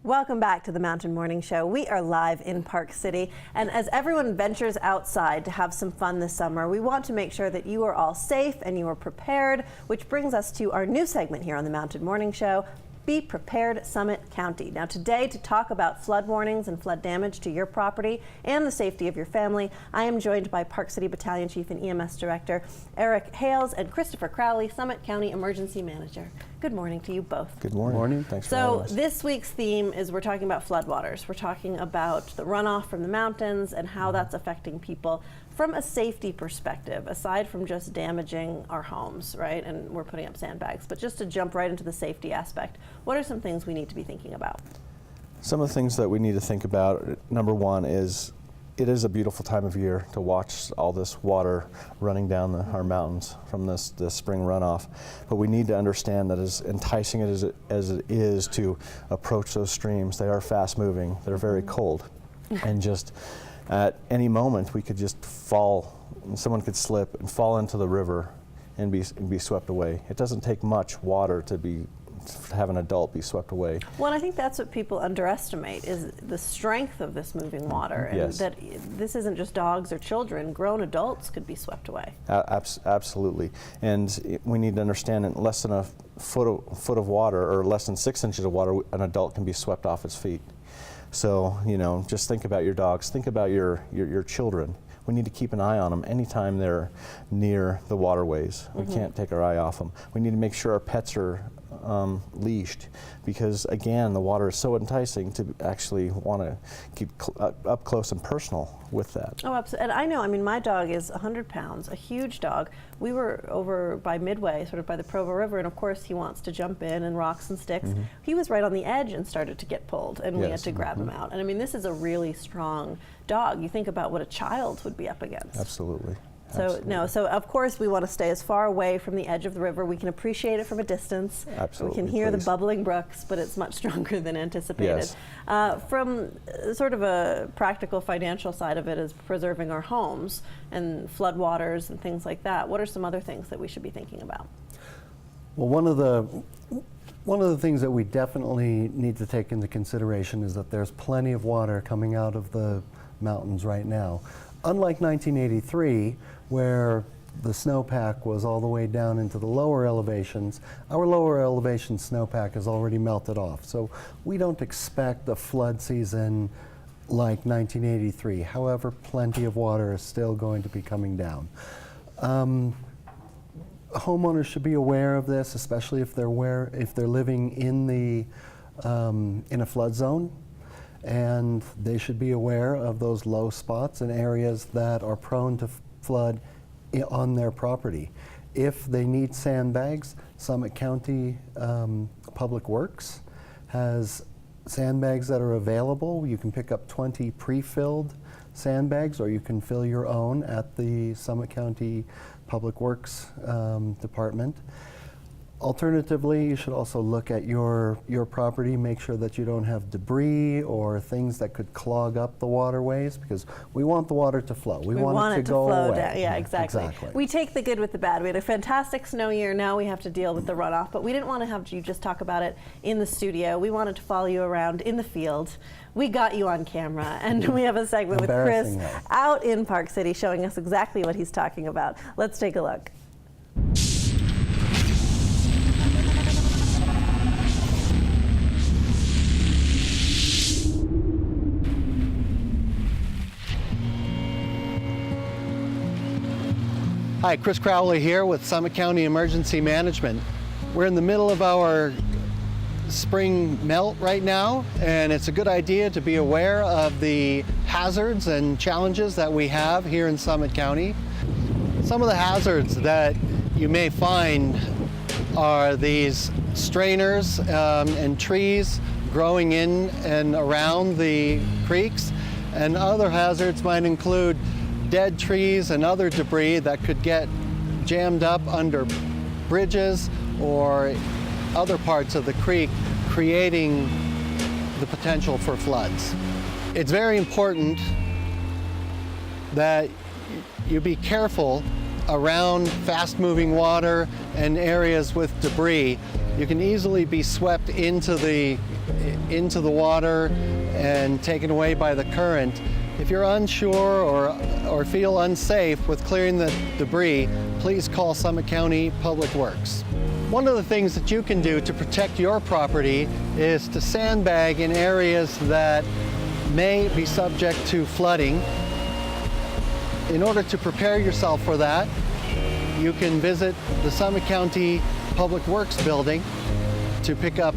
Welcome back to the Mountain Morning Show. We are live in Park City, and as everyone ventures outside to have some fun this summer, we want to make sure that you are all safe and you are prepared, which brings us to our new segment here on the Mountain Morning Show, Be Prepared Summit County. Now today, to talk about flood warnings and flood damage to your property and the safety of your family, I am joined by Park City Battalion Chief and EMS Director Eric Hales and Christopher Crowley, Summit County Emergency Manager. Good morning to you both. Good morning. Morning. Thanks for having us. So this week's theme is we're talking about floodwaters. We're talking about the runoff from the mountains and how that's affecting people from a safety perspective, aside from just damaging our homes, right? And we're putting up sandbags. But just to jump right into the safety aspect, what are some things we need to be thinking about? Some of the things that we need to think about, number one is, it is a beautiful time of year to watch all this water running down our mountains from this spring runoff. But we need to understand that as enticing as it is to approach those streams, they are fast moving, they're very cold. And just at any moment we could just fall, and someone could slip and fall into the river and be swept away. It doesn't take much water to have an adult be swept away. Well, and I think that's what people underestimate, is the strength of this moving water, and yes. that this isn't just dogs or children, grown adults could be swept away. Absolutely, and we need to understand that less than a foot of water, or less than 6 inches of water, an adult can be swept off its feet. So, you know, just think about your dogs, think about your children. We need to keep an eye on them anytime they're near the waterways. We can't take our eye off them. We need to make sure our pets are leashed, because again, the water is so enticing to actually want to keep up close and personal with that. Oh, absolutely. And I know, I mean, my dog is 100 pounds, a huge dog. We were over by Midway, sort of by the Provo River, and of course he wants to jump in and rocks and sticks. He was right on the edge and started to get pulled, and we had to grab him out. And I mean, this is a really strong dog. You think about what a child would be up against. Absolutely. So Absolutely. no, so of course we want to stay as far away from the edge of the river. We can appreciate it from a distance. Absolutely. We can hear please. the bubbling brooks, but it's much stronger than anticipated. Yes. From sort of a practical financial side of it is preserving our homes and floodwaters and things like that. What are some other things that we should be thinking about? Well, one of the things that we definitely need to take into consideration is that there's plenty of water coming out of the mountains right now. Unlike 1983, where the snowpack was all the way down into the lower elevations, our lower elevation snowpack has already melted off. So we don't expect a flood season like 1983. However, plenty of water is still going to be coming down. Homeowners should be aware of this, especially if they're living in a flood zone. And they should be aware of those low spots and areas that are prone to flood on their property. If they need sandbags, Summit County Public Works has sandbags that are available. You can pick up 20 pre-filled sandbags, or you can fill your own at the Summit County Public Works Department. Alternatively, you should also look at your property, make sure that you don't have debris or things that could clog up the waterways, because we want the water to flow. We want it to go flow away. down. Yeah, exactly. We take the good with the bad. We had a fantastic snow year. Now we have to deal with the runoff, but we didn't want to have you just talk about it in the studio. We wanted to follow you around in the field. We got you on camera, and we have a segment with Chris out in Park City showing us exactly what he's talking about. Let's take a look. Hi, Chris Crowley here with Summit County Emergency Management. We're in the middle of our spring melt right now, and it's a good idea to be aware of the hazards and challenges that we have here in Summit County. Some of the hazards that you may find are these strainers and trees growing in and around the creeks, and other hazards might include dead trees and other debris that could get jammed up under bridges or other parts of the creek, creating the potential for floods. It's very important that you be careful around fast-moving water and areas with debris. You can easily be swept into into the water and taken away by the current. If you're unsure or feel unsafe with clearing the debris, please call Summit County Public Works. One of the things that you can do to protect your property is to sandbag in areas that may be subject to flooding. In order to prepare yourself for that, you can visit the Summit County Public Works building to pick up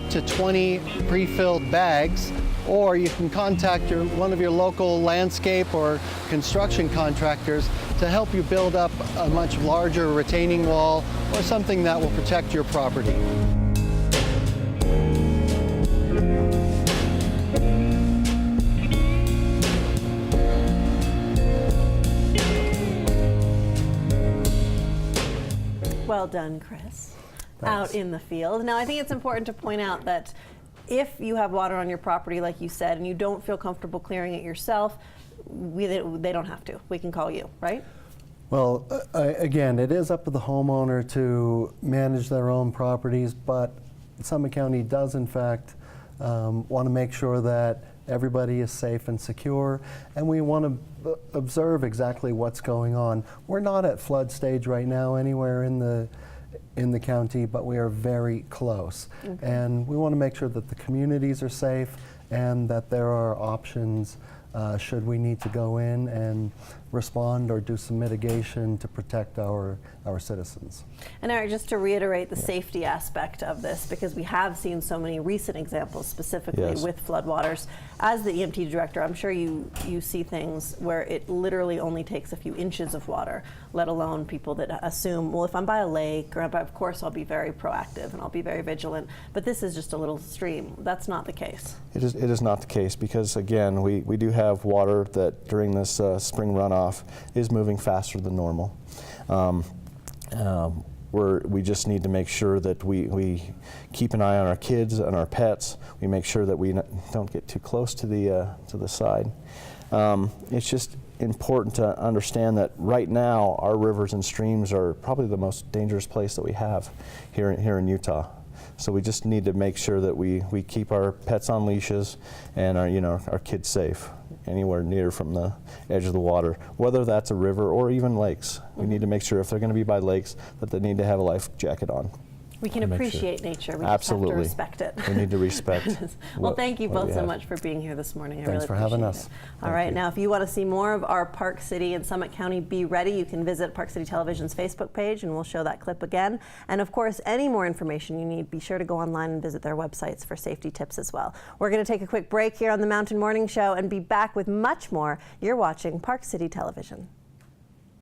to 20 pre-filled bags, or you can contact one of your local landscape or construction contractors to help you build up a much larger retaining wall or something that will protect your property. Well done, Chris. Thanks. Out in the field. Now, I think it's important to point out that if you have water on your property, like you said, and you don't feel comfortable clearing it yourself, they don't have to. We can call you, right? Well, again, it is up to the homeowner to manage their own properties, but Summit County does, in fact, want to make sure that everybody is safe and secure, and we want to observe exactly what's going on. We're not at flood stage right now anywhere in the county, but we are very close. Okay. And we want to make sure that the communities are safe and that there are options should we need to go in and respond or do some mitigation to protect our citizens. And Eric, just to reiterate the safety aspect of this, because we have seen so many recent examples specifically Yes. with floodwaters. As the EMT director, I'm sure you see things where it literally only takes a few inches of water, let alone people that assume, well, if I'm by a lake, or of course I'll be very proactive and I'll be very vigilant, but this is just a little stream. That's not the case. It is not the case because, again, we do have water that during this spring runoff is moving faster than normal. We just need to make sure that we keep an eye on our kids and our pets. We make sure that we don't get too close to the side. It's just important to understand that right now our rivers and streams are probably the most dangerous place that we have here in Utah. So we just need to make sure that we keep our pets on leashes and our kids safe anywhere near from the edge of the water, whether that's a river or even lakes. We need to make sure if they're going to be by lakes that they need to have a life jacket on. We can to make appreciate nature. We Absolutely. just have to respect it. We need to respect. Well, thank you what both we so have. much for being here this morning. I Thanks really for having appreciate us. it. All Thank right, you. now if you want to see more of our Park City and Summit County Be Ready, you can visit Park City Television's Facebook page and we'll show that clip again. And of course, any more information you need, be sure to go online and visit their websites for safety tips as well. We're going to take a quick break here on the Mountain Morning Show and be back with much more. You're watching Park City Television.